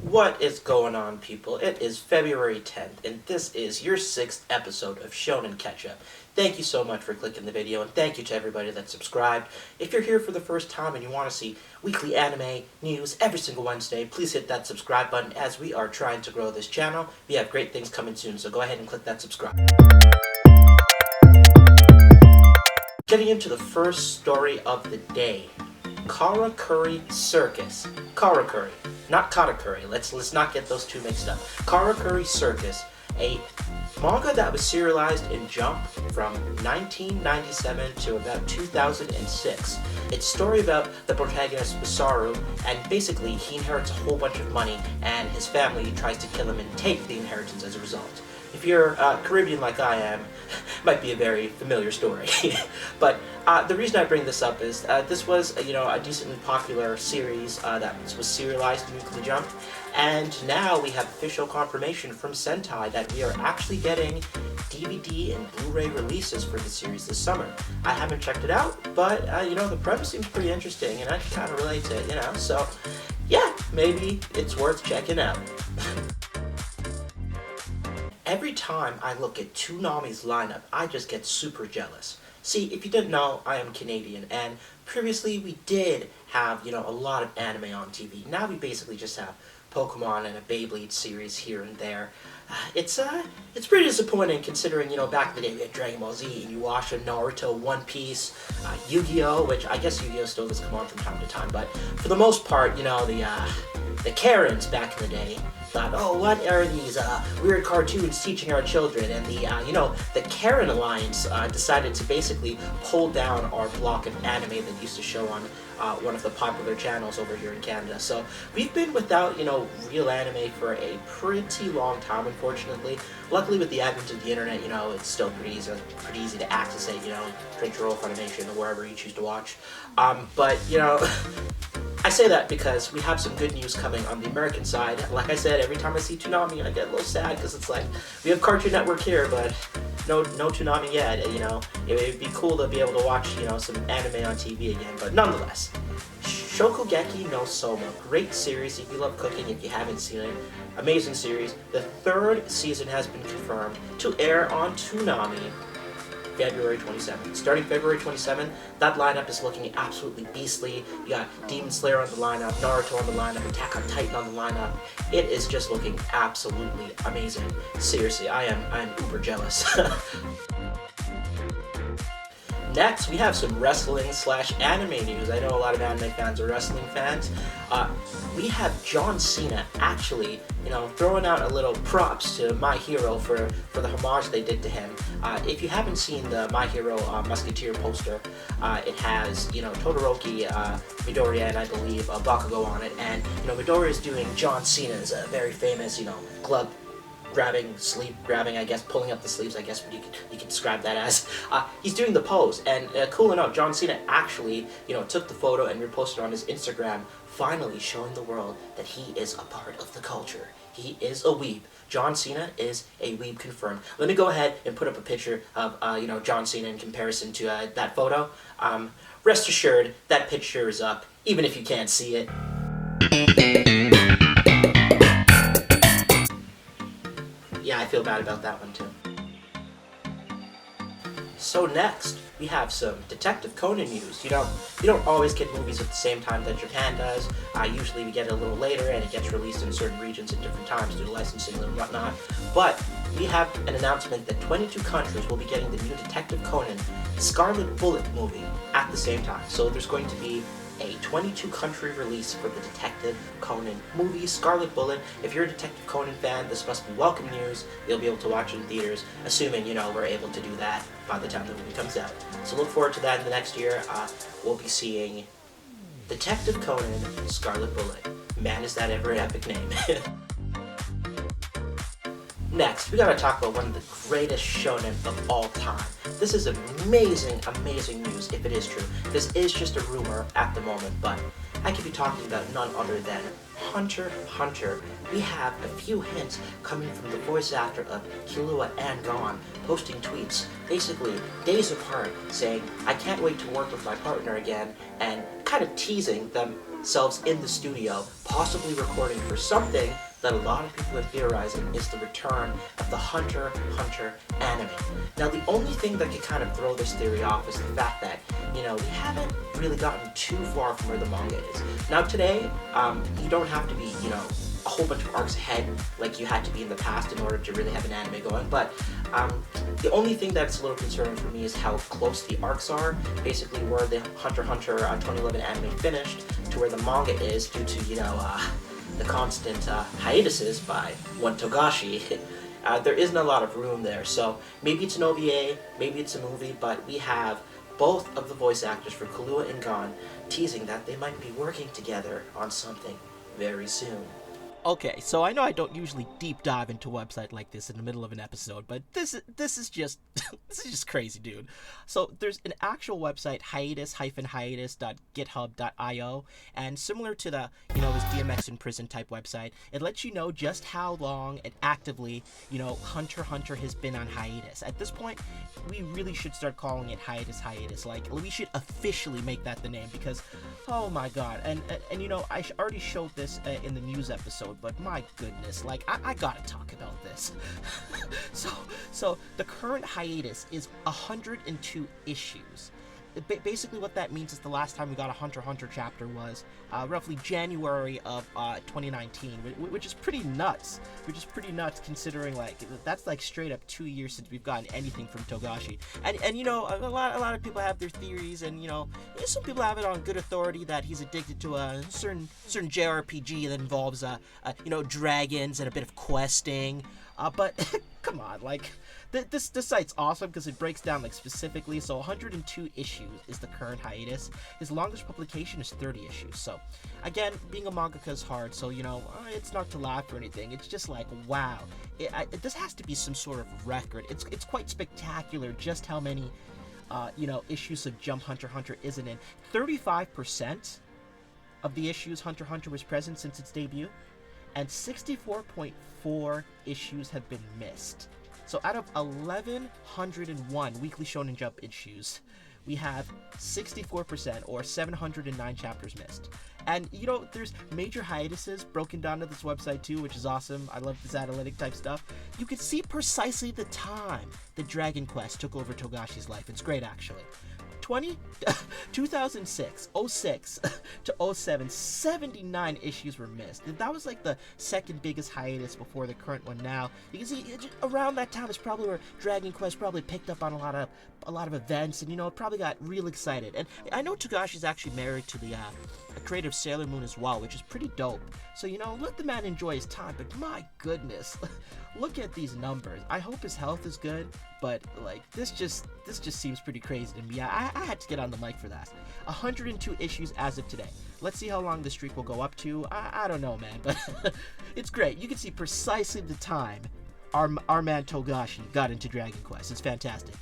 What is going on, people? It is February 10th, and this is your 6th episode of ShounenKetchup. Thank you so much for clicking the video, and thank you to everybody that subscribed. If you're here for the first time and you want to see weekly anime news every single Wednesday, please hit that subscribe button as we are trying to grow this channel. We have great things coming soon, so go ahead and click that subscribe. Getting into the first story of the day. Karakuri Circus. Karakuri, not Katakuri. Let's not get those two mixed up. Karakuri Circus, a manga that was serialized in Jump from 1997 to about 2006. It's a story about the protagonist Basaru, and basically he inherits a whole bunch of money, and his family tries to kill him and take the inheritance as a result. If you're Caribbean like I am, might be a very familiar story. But the reason I bring this up is this was a decently popular series that was serialized in Weekly Jump, and now we have official confirmation from Sentai that we are actually getting DVD and Blu-ray releases for the series this summer. I haven't checked it out, but the premise seems pretty interesting, and I can kind of relate to it, so yeah, maybe it's worth checking out. Every time I look at Toonami's lineup, I just get super jealous. See, if you didn't know, I am Canadian, and previously we did have, a lot of anime on TV. Now we basically just have Pokemon and a Beyblade series here and there. It's pretty disappointing considering, back in the day we had Dragon Ball Z, and you watch Naruto, One Piece, Yu-Gi-Oh!, which I guess Yu-Gi-Oh! Still does come on from time to time, but for the most part, the Karens back in the day thought, oh, what are these weird cartoons teaching our children? And the Karen Alliance decided to basically pull down our block of anime that used to show on one of the popular channels over here in Canada. So we've been without, real anime for a pretty long time, unfortunately. Luckily, with the advent of the internet, it's still pretty easy to access it, Crunchyroll, Funimation, or wherever you choose to watch. But I say that because we have some good news coming on the American side. Like I said, every time I see Toonami, I get a little sad because it's like, we have Cartoon Network here, but no Toonami yet. It'd be cool to be able to watch, some anime on TV again. But nonetheless, Shokugeki no Soma, great series if you love cooking. If you haven't seen it, amazing series. The 3rd season has been confirmed to air on Toonami. February 27th. Starting February 27th, that lineup is looking absolutely beastly. You got Demon Slayer on the lineup, Naruto on the lineup, Attack on Titan on the lineup. It is just looking absolutely amazing. Seriously, I am uber jealous. Next, we have some wrestling/anime news. I know a lot of anime fans are wrestling fans. We have John Cena actually, throwing out a little props to My Hero for the homage they did to him. If you haven't seen the My Hero Musketeer poster, it has, Todoroki, Midoriya, and I believe Bakugo on it. And, Midoriya is doing John Cena's very famous, glove sleeve grabbing, I guess, pulling up the sleeves, I guess you could describe that as. He's doing the pose, and cool enough, John Cena actually, took the photo and reposted on his Instagram, finally showing the world that he is a part of the culture. He is a weeb. John Cena is a weeb confirmed. Let me go ahead and put up a picture of, John Cena in comparison to that photo. Rest assured, that picture is up, even if you can't see it. Yeah, I feel bad about that one too. So next, we have some Detective Conan news. You don't always get movies at the same time that Japan does. Usually we get it a little later, and it gets released in certain regions at different times due to licensing and whatnot. But we have an announcement that 22 countries will be getting the new Detective Conan Scarlet Bullet movie at the same time. So there's going to be a 22-country release for the Detective Conan movie, Scarlet Bullet. If you're a Detective Conan fan, this must be welcome news. You'll be able to watch it in theaters, assuming, we're able to do that by the time the movie comes out. So look forward to that in the next year. We'll be seeing Detective Conan, Scarlet Bullet. Man, is that ever an epic name. Next, we gotta talk about one of the greatest shonen of all time. This is amazing, amazing news if it is true. This is just a rumor at the moment, but I could be talking about none other than Hunter x Hunter, we have a few hints coming from the voice actor of Killua and Gon, posting tweets, basically days apart, saying, "I can't wait to work with my partner again," and kind of teasing themselves in the studio, possibly recording for something that a lot of people are theorizing is the return of the Hunter x Hunter anime. Now, the only thing that could kind of throw this theory off is the fact that, we haven't really gotten too far from where the manga is. Now, today, you don't have to be, a whole bunch of arcs ahead like you had to be in the past in order to really have an anime going, but the only thing that's a little concerning for me is how close the arcs are, basically where the Hunter x Hunter 2011 anime finished to where the manga is due to, the constant hiatuses by one Togashi. There isn't a lot of room there, so maybe it's an OVA, maybe it's a movie, but we have both of the voice actors for Killua and Gon teasing that they might be working together on something very soon. Okay, so I know I don't usually deep dive into a website like this in the middle of an episode, but this is just this is just crazy, dude. So there's an actual website, hiatus-github.io, and similar to the this DMX in prison type website, it lets you know just how long and actively Hunter x Hunter has been on hiatus. At this point, we really should start calling it hiatus. Like, we should officially make that the name, because oh my god, and I already showed this in the news episode. But my goodness, like, I gotta talk about this. so the current hiatus is 102 issues. Basically what that means is the last time we got a Hunter x Hunter chapter was roughly January of 2019, which is pretty nuts. Considering, like, that's like straight up 2 years since we've gotten anything from Togashi. And a lot of people have their theories, and some people have it on good authority that he's addicted to a certain JRPG that involves dragons and a bit of questing. But come on, like, this site's awesome because it breaks down, like, specifically. So 102 issues is the current hiatus. His longest publication is 30 issues. So again, being a mangaka is hard, so it's not to laugh or anything. It's just like, wow, this has to be some sort of record. It's quite spectacular just how many issues of Jump Hunter x Hunter isn't in. 35% of the issues Hunter x Hunter was present since its debut, and 64.4 issues have been missed. So out of 1,101 Weekly Shonen Jump issues, we have 64%, or 709 chapters missed. And there's major hiatuses broken down to this website too, which is awesome. I love this analytic type stuff. You can see precisely the time that Dragon Quest took over Togashi's life. It's great, actually. 2006 to 07, 79 issues were missed. That was like the second biggest hiatus before the current one now. You can see around that time is probably where Dragon Quest probably picked up on a lot of events, and probably got real excited. And I know Togashi's actually married to the creator of Sailor Moon as well, which is pretty dope. So let the man enjoy his time. But my goodness, look at these numbers. I hope his health is good, but like, this just seems pretty crazy to me. I had to get on the mic for that. 102 issues as of today. Let's see how long the streak will go up to. I don't know, man, but it's great. You can see precisely the time our man Togashi got into Dragon Quest. It's fantastic.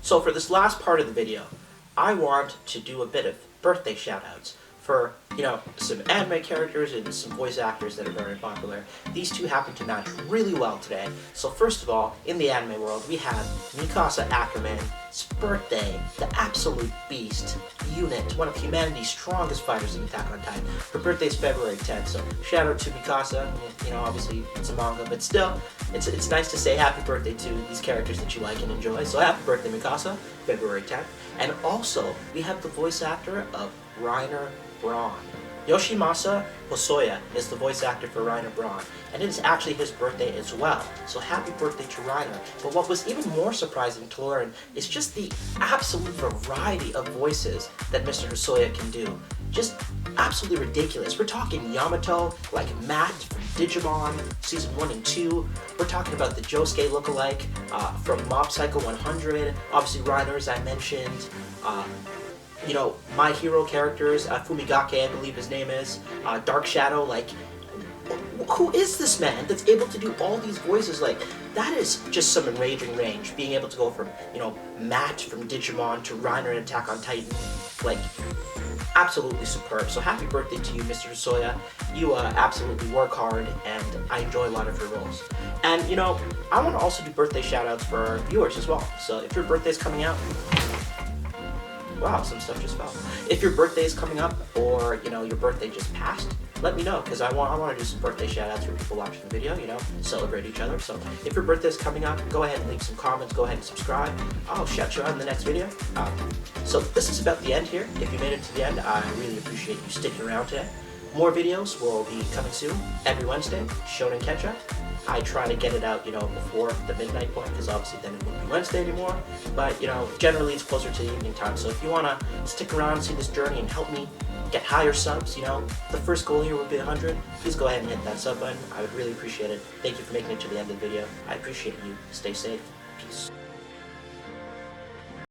So for this last part of the video, I want to do a bit of birthday shoutouts for, some anime characters and some voice actors that are very popular. These two happen to match really well today. So first of all, in the anime world, we have Mikasa Ackerman's birthday, the absolute beast unit, one of humanity's strongest fighters in Attack on Titan. Her birthday is February 10th, so shout out to Mikasa. Obviously it's a manga, but still, it's nice to say happy birthday to these characters that you like and enjoy. So happy birthday, Mikasa, February 10th. And also, we have the voice actor of Reiner Braun. Yoshimasa Hosoya is the voice actor for Reiner Braun, and it is actually his birthday as well. So happy birthday to Reiner. But what was even more surprising to learn is just the absolute variety of voices that Mr. Hosoya can do. Just absolutely ridiculous. We're talking Yamato, like Matt from Digimon, Season 1 and 2. We're talking about the Josuke lookalike from Mob Psycho 100. Obviously Reiner, as I mentioned. My hero characters, Fumikage, I believe his name is, Dark Shadow, like, who is this man that's able to do all these voices? Like, that is just some enraging range. Being able to go from, Matt from Digimon to Reiner in Attack on Titan. Like, absolutely superb. So happy birthday to you, Mr. Hosoya. You absolutely work hard, and I enjoy a lot of your roles. And, I want to also do birthday shout-outs for our viewers as well. So if your birthday's coming out... Wow, some stuff just fell. If your birthday is coming up, or, your birthday just passed, let me know, because I want to do some birthday shout-outs for people watching the video, celebrate each other. So if your birthday is coming up, go ahead and leave some comments, go ahead and subscribe. I'll shout you out in the next video. So this is about the end here. If you made it to the end, I really appreciate you sticking around today. More videos will be coming soon, every Wednesday, ShounenKetchup. I try to get it out, before the midnight point, because obviously then it wouldn't be Wednesday anymore. But, generally it's closer to the evening time. So if you want to stick around and see this journey and help me get higher subs, the first goal here would be 100. Please go ahead and hit that sub button. I would really appreciate it. Thank you for making it to the end of the video. I appreciate you. Stay safe. Peace.